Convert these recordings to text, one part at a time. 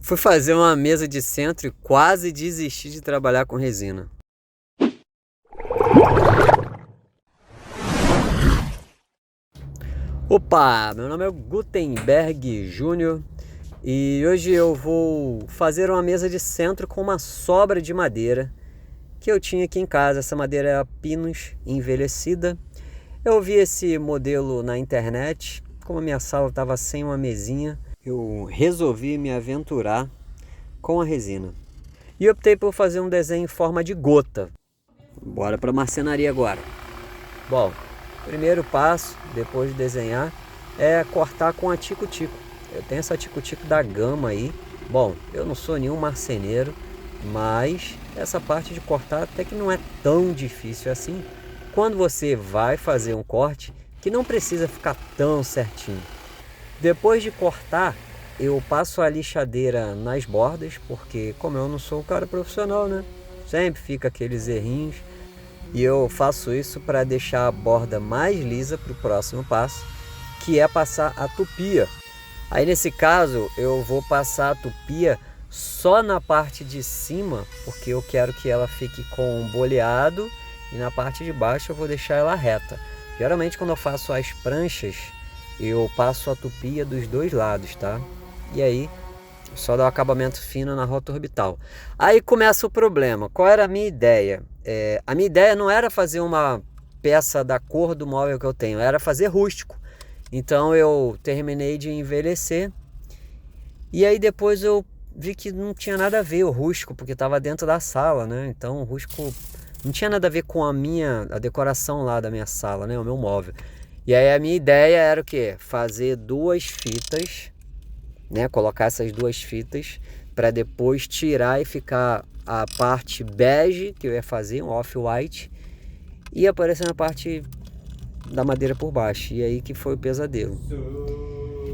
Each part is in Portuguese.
Fui fazer uma mesa de centro e quase desisti de trabalhar com resina. Opa, meu nome é Gutenberg Júnior e hoje eu vou fazer uma mesa de centro com uma sobra de madeira que eu tinha aqui em casa. Essa madeira é a pinus envelhecida. Eu vi esse modelo na internet. Como a minha sala estava sem uma mesinha, eu resolvi me aventurar com a resina e optei por fazer um desenho em forma de gota. Bora para a marcenaria agora. Bom, primeiro passo, depois de desenhar, é cortar com a tico-tico. Eu tenho essa tico-tico da Gama aí. Bom, eu não sou nenhum marceneiro, mas essa parte de cortar até que não é tão difícil assim, quando você vai fazer um corte que não precisa ficar tão certinho. Depois de cortar, eu passo a lixadeira nas bordas, porque como eu não sou um cara profissional, né? Sempre fica aqueles errinhos. E eu faço isso para deixar a borda mais lisa para o próximo passo, que é passar a tupia. Aí nesse caso eu vou passar a tupia só na parte de cima, porque eu quero que ela fique com um boleado, e na parte de baixo eu vou deixar ela reta. Geralmente quando eu faço as pranchas, eu passo a tupia dos dois lados, tá? E aí só dá o acabamento fino na rota orbital. Aí começa o problema. Qual era a minha ideia? A minha ideia não era fazer uma peça da cor do móvel que eu tenho, era fazer rústico. Então eu terminei de envelhecer e aí depois eu vi que não tinha nada a ver o rústico, porque estava dentro da sala, né? Então o rústico não tinha nada a ver com a decoração lá da minha sala, né? O meu móvel. E aí a minha ideia era o quê? Fazer duas fitas, né? Colocar essas duas fitas para depois tirar e ficar a parte bege que eu ia fazer, um off-white, e aparecendo a parte da madeira por baixo. E aí que foi o pesadelo.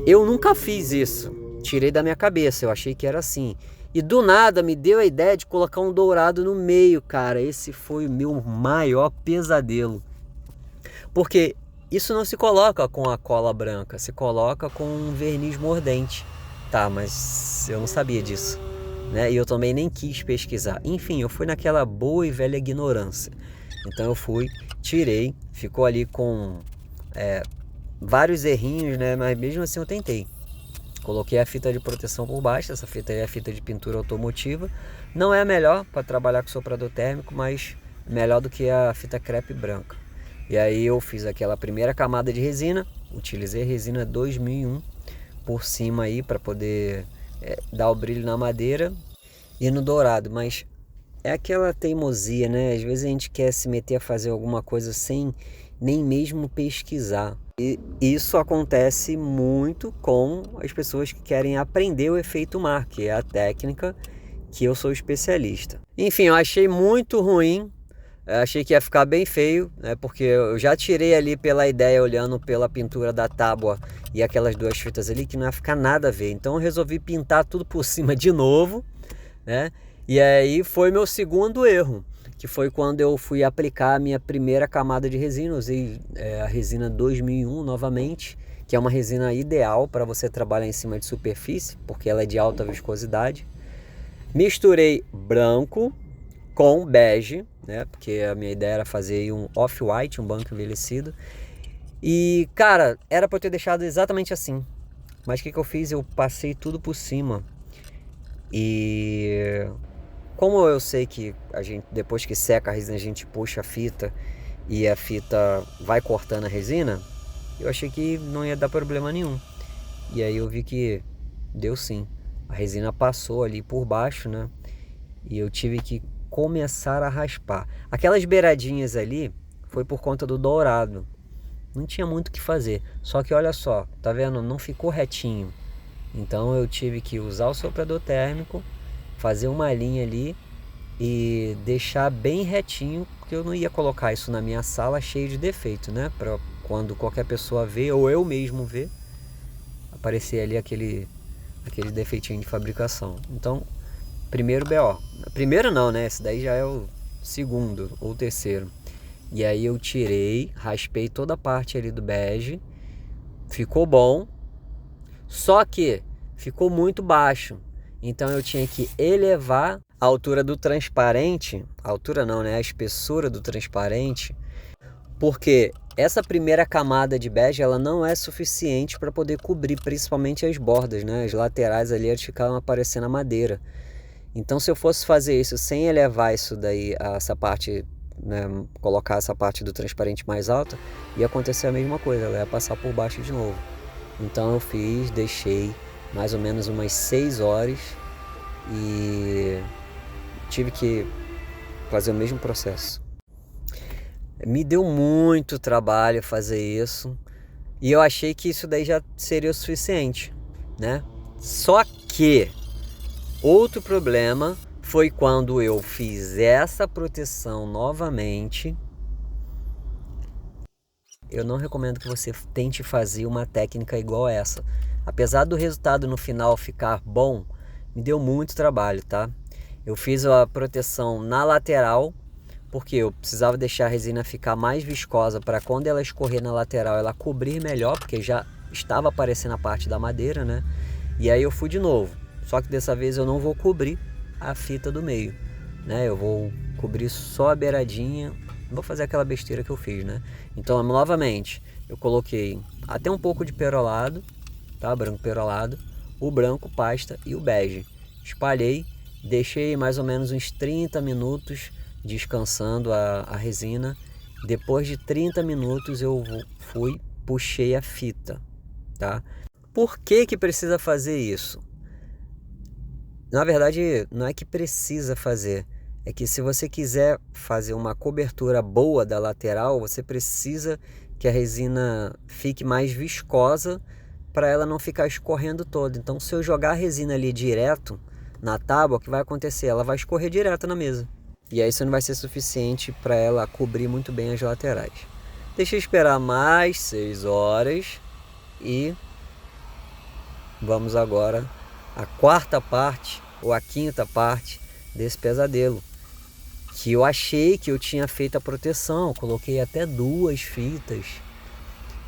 Eu nunca fiz isso, tirei da minha cabeça, eu achei que era assim. E do nada me deu a ideia de colocar um dourado no meio, cara. Esse foi o meu maior pesadelo. Porque isso não se coloca com a cola branca, se coloca com um verniz mordente. Tá, mas eu não sabia disso, né? E eu também nem quis pesquisar. Enfim, eu fui naquela boa e velha ignorância. Então eu fui, tirei, ficou ali com vários errinhos, né? Mas mesmo assim eu tentei. Coloquei a fita de proteção por baixo. Essa fita é a fita de pintura automotiva. Não é a melhor para trabalhar com soprador térmico, mas melhor do que a fita crepe branca. E aí eu fiz aquela primeira camada de resina. Utilizei resina 2001 por cima aí para poder dar o brilho na madeira e no dourado. Mas é aquela teimosia, né? Às vezes a gente quer se meter a fazer alguma coisa sem nem mesmo pesquisar. E isso acontece muito com as pessoas que querem aprender o efeito mar, que é a técnica que eu sou especialista. Enfim, eu achei muito ruim. Eu achei que ia ficar bem feio, né? Porque eu já tirei ali pela ideia, olhando pela pintura da tábua e aquelas duas fitas ali, que não ia ficar nada a ver. Então eu resolvi pintar tudo por cima de novo, né? E aí foi meu segundo erro, que foi quando eu fui aplicar a minha primeira camada de resina. Usei a resina 2001 novamente, que é uma resina ideal para você trabalhar em cima de superfície, porque ela é de alta viscosidade. Misturei branco com bege, né? Porque a minha ideia era fazer um off-white, um branco envelhecido. E, cara, era para eu ter deixado exatamente assim. Mas o que eu fiz? Eu passei tudo por cima. E como eu sei que a gente, depois que seca a resina, a gente puxa a fita e a fita vai cortando a resina, eu achei que não ia dar problema nenhum. E aí eu vi que deu sim. A resina passou ali por baixo, né? E eu tive que começar a raspar. Aquelas beiradinhas ali foi por conta do dourado. Não tinha muito o que fazer. Só que olha só, tá vendo? Não ficou retinho. Então eu tive que usar o soprador térmico, fazer uma linha ali e deixar bem retinho, porque eu não ia colocar isso na minha sala cheio de defeito, né? Para quando qualquer pessoa vê, ou eu mesmo ver, aparecer ali aquele defeitinho de fabricação. Então, primeiro BO. Primeiro não, né? Esse daí já é o segundo ou terceiro. E aí eu tirei, raspei toda a parte ali do bege. Ficou bom. Só que ficou muito baixo. Então eu tinha que elevar a altura do transparente, a altura não, né? A espessura do transparente, porque essa primeira camada de bege ela não é suficiente para poder cobrir principalmente as bordas, né? As laterais ali elas ficavam aparecendo a madeira. Então se eu fosse fazer isso sem elevar isso daí, essa parte, né, colocar essa parte do transparente mais alta, ia acontecer a mesma coisa, ela ia passar por baixo de novo. Então eu deixei mais ou menos umas 6 horas e tive que fazer o mesmo processo. Me deu muito trabalho fazer isso e eu achei que isso daí já seria o suficiente, né? Só que outro problema foi quando eu fiz essa proteção novamente. Eu não recomendo que você tente fazer uma técnica igual essa. Apesar do resultado no final ficar bom, me deu muito trabalho, tá? Eu fiz a proteção na lateral, porque eu precisava deixar a resina ficar mais viscosa para quando ela escorrer na lateral ela cobrir melhor, porque já estava aparecendo a parte da madeira, né? E aí eu fui de novo, só que dessa vez eu não vou cobrir a fita do meio, né? Eu vou cobrir só a beiradinha, não vou fazer aquela besteira que eu fiz, né? Então, novamente, eu coloquei até um pouco de perolado, tá? Branco perolado, o branco pasta e o bege. Espalhei, deixei mais ou menos uns 30 minutos descansando a resina. Depois de 30 minutos eu puxei a fita, tá? Por que que precisa fazer isso? Na verdade, não é que precisa fazer, é que se você quiser fazer uma cobertura boa da lateral, você precisa que a resina fique mais viscosa para ela não ficar escorrendo toda. Então, se eu jogar a resina ali direto na tábua, o que vai acontecer? Ela vai escorrer direto na mesa. E aí isso não vai ser suficiente para ela cobrir muito bem as laterais. Deixa eu esperar mais 6 horas e vamos agora à quarta parte ou à quinta parte desse pesadelo. Que eu achei que eu tinha feito a proteção, coloquei até 2 fitas.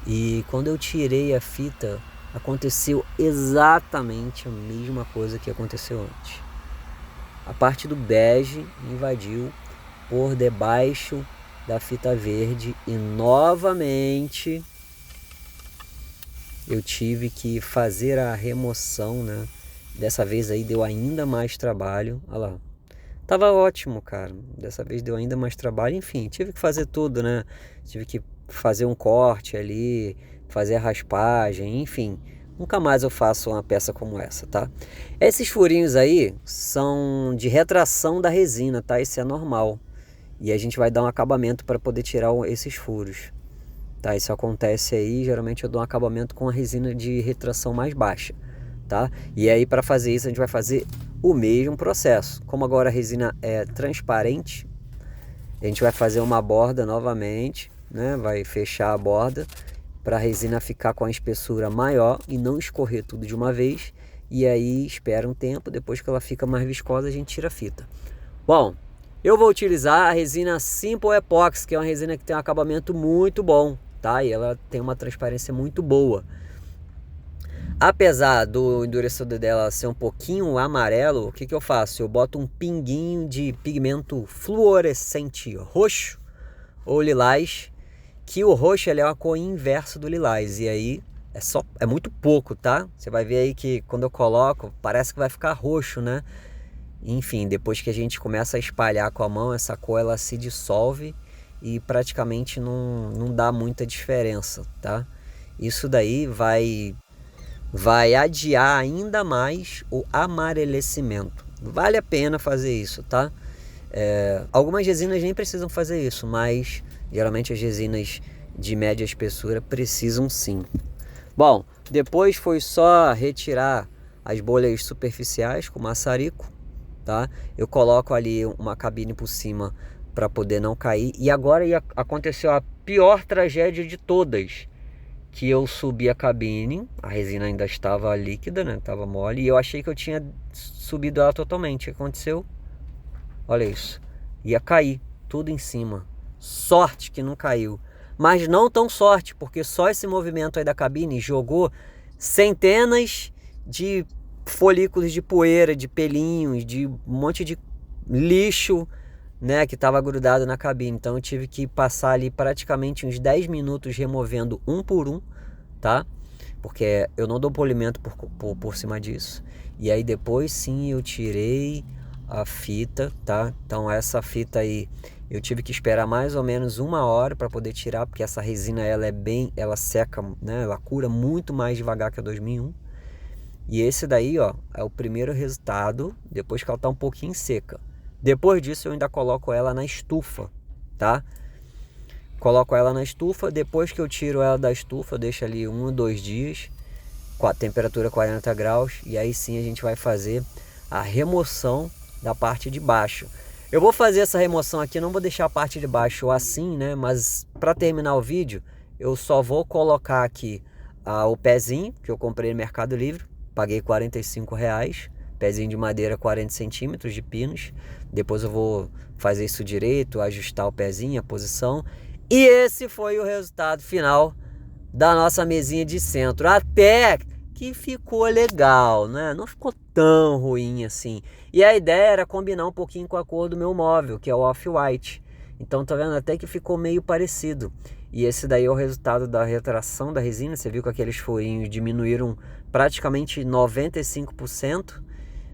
E quando eu tirei a fita, aconteceu exatamente a mesma coisa que aconteceu antes. A parte do bege invadiu por debaixo da fita verde e novamente eu tive que fazer a remoção, né? Dessa vez aí deu ainda mais trabalho. Olha lá. Tava ótimo, cara. Dessa vez deu ainda mais trabalho. Enfim, tive que fazer tudo, né? Tive que fazer um corte ali, fazer a raspagem, enfim. Nunca mais eu faço uma peça como essa, tá? Esses furinhos aí são de retração da resina, tá? Isso é normal. E a gente vai dar um acabamento para poder tirar esses furos, tá? Isso acontece aí, geralmente eu dou um acabamento com a resina de retração mais baixa, tá? E aí para fazer isso a gente vai fazer o mesmo processo. Como agora a resina é transparente, a gente vai fazer uma borda novamente, né? Vai fechar a borda para a resina ficar com a espessura maior e não escorrer tudo de uma vez. E aí espera um tempo, depois que ela fica mais viscosa a gente tira a fita. Bom, eu vou utilizar a resina Simple Epoxy, que é uma resina que tem um acabamento muito bom, tá? E ela tem uma transparência muito boa. Apesar do endurecedor dela ser um pouquinho amarelo, o que eu faço? Eu boto um pinguinho de pigmento fluorescente roxo ou lilás, que o roxo ele é uma cor inversa do lilás, e aí é muito pouco, tá? Você vai ver aí que quando eu coloco, parece que vai ficar roxo, né? Enfim, depois que a gente começa a espalhar com a mão, essa cor ela se dissolve e praticamente não dá muita diferença, tá? Isso daí vai adiar ainda mais o amarelecimento. Vale a pena fazer isso, tá? Algumas resinas nem precisam fazer isso, mas geralmente as resinas de média espessura precisam sim. Bom, depois foi só retirar as bolhas superficiais com maçarico, tá? Eu coloco ali uma cabine por cima para poder não cair. E agora aconteceu a pior tragédia de todas, que eu subi a cabine, a resina ainda estava líquida, né? Estava mole, e eu achei que eu tinha subido ela totalmente. O que aconteceu? Olha isso, ia cair tudo em cima. Sorte que não caiu, mas não tão sorte, porque só esse movimento aí da cabine jogou centenas de folículos de poeira, de pelinhos, de um monte de lixo, né, que estava grudado na cabine. Então eu tive que passar ali praticamente uns 10 minutos removendo um por um, tá? Porque eu não dou polimento por cima disso. E aí depois sim eu tirei a fita, tá? Então essa fita aí eu tive que esperar mais ou menos 1 hora para poder tirar, porque essa resina ela seca, né? Ela cura muito mais devagar que a 2001. E esse daí, ó, é o primeiro resultado depois que ela tá um pouquinho seca. Depois disso eu ainda coloco ela na estufa, tá? Coloco ela na estufa, depois que eu tiro ela da estufa, eu deixo ali 1 ou 2 dias, com a temperatura 40 graus, e aí sim a gente vai fazer a remoção da parte de baixo. Eu vou fazer essa remoção aqui, não vou deixar a parte de baixo assim, né? Mas para terminar o vídeo, eu só vou colocar aqui o pezinho, que eu comprei no Mercado Livre, paguei R$45, pezinho de madeira 40 centímetros de pinos. Depois eu vou fazer isso direito, ajustar o pezinho, a posição. E esse foi o resultado final da nossa mesinha de centro. Até que ficou legal, né? Não ficou tão ruim assim. E a ideia era combinar um pouquinho com a cor do meu móvel, que é o off-white. Então tá vendo? Até que ficou meio parecido. E esse daí é o resultado da retração da resina. Você viu que aqueles furinhos diminuíram praticamente 95%.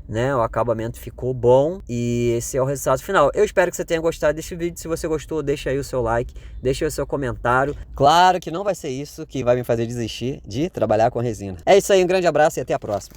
Né? O acabamento ficou bom e esse é o resultado final. Eu espero que você tenha gostado desse vídeo. Se você gostou, deixa aí o seu like, deixa aí o seu comentário. Claro que não vai ser isso que vai me fazer desistir de trabalhar com resina. É isso aí, um grande abraço e até a próxima.